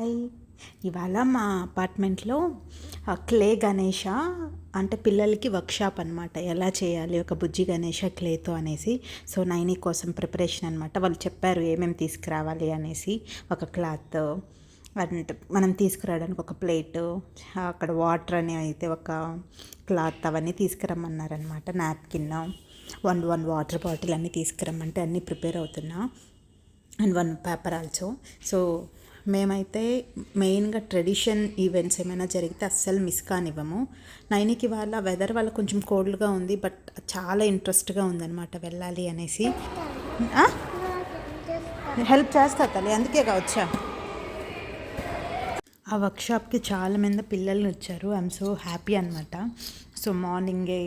Hi. ఇవాళ మా అపార్ట్మెంట్లో క్లే గణేష అంటే పిల్లలకి వర్క్షాప్ అనమాట. ఎలా చేయాలి ఒక బుజ్జి గణేష క్లేతో అనేసి. సో నైని కోసం ప్రిపరేషన్ అనమాట. వాళ్ళు చెప్పారు ఏమేమి తీసుకురావాలి అనేసి. ఒక క్లాత్ అండ్ మనం తీసుకురావడానికి ఒక ప్లేటు, అక్కడ వాటర్ అని అయితే ఒక క్లాత్ అవన్నీ తీసుకురమ్మన్నారనమాట. నాప్కిన్, వన్ వాటర్ బాటిల్ అన్నీ తీసుకురమ్మంటే అన్నీ ప్రిపేర్ అవుతున్నా. And one paper also. So మేమైతే మెయిన్గా ట్రెడిషన్ ఈవెంట్స్ ఏమైనా జరిగితే అస్సలు మిస్ కానివ్వము. నైనికి వాళ్ళ వెదర్ వాళ్ళ కొంచెం కోల్డ్గా ఉంది, బట్ చాలా ఇంట్రెస్ట్గా ఉందన్నమాట వెళ్ళాలి అనేసి. హెల్ప్ చేస్తా తల్లి, అందుకే వచ్చా. ఆ వర్క్షాప్కి చాలామంది పిల్లల్ని వచ్చారు. ఐఎమ్ సో హ్యాపీ అనమాట. సో మార్నింగే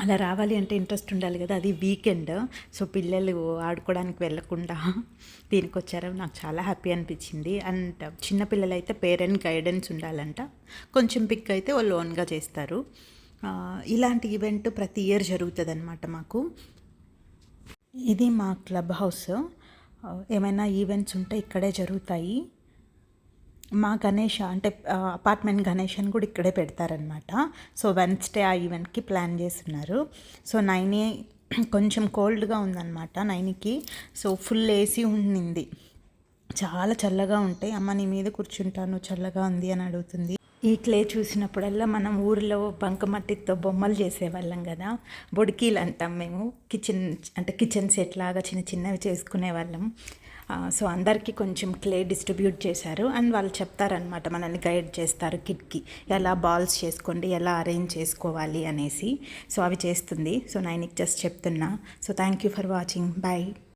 అలా రావాలి అంటే ఇంట్రెస్ట్ ఉండాలి కదా, అది వీకెండ్. సో పిల్లలు ఆడుకోవడానికి వెళ్ళకుండా దీనికి వచ్చారు. నాకు చాలా హ్యాపీ అనిపించింది. అండ్ చిన్నపిల్లలు అయితే పేరెంట్ గైడెన్స్ ఉండాలంట. కొంచెం పిక్ అయితే వాళ్ళు ఓన్గా చేస్తారు. ఇలాంటి ఈవెంట్ ప్రతి ఇయర్ జరుగుతుంది అనమాట మాకు. ఇది మా క్లబ్ హౌస్. ఏమైనా ఈవెంట్స్ ఉంటే ఇక్కడే జరుగుతాయి. మా గణేష అంటే అపార్ట్మెంట్ గణేష్ కూడా ఇక్కడే పెడతారనమాట. సో వెన్స్డే ఆ ఈవెంట్కి ప్లాన్ చేస్తున్నారు. సో నైని కొంచెం కోల్డ్గా ఉందన్నమాట నైనికి. సో ఫుల్ ఏసీ ఉండింది. చాలా చల్లగా ఉంటాయి. అమ్మ నీ మీద కూర్చుంటాను చల్లగా ఉంది అని అడుగుతుంది. ఈ క్లే చూసినప్పుడల్లా మనం ఊరిలో బంకమట్టితో బొమ్మలు చేసేవాళ్ళం కదా, బొడికీలు అంటాం మేము. కిచెన్ సెట్ లాగా చిన్న చిన్నవి చేసుకునే వాళ్ళం. సో అందరికీ కొంచెం క్లే డిస్ట్రిబ్యూట్ చేశారు. అండ్ వాళ్ళు చెప్తారనమాట, మనల్ని గైడ్ చేస్తారు కిట్కి ఎలా బాల్స్ చేసుకోండి, ఎలా అరేంజ్ చేసుకోవాలి అనేసి. సో అవి చేస్తుంది. సో నైనికి జస్ట్ చెప్తున్నా. So thank you for watching. Bye.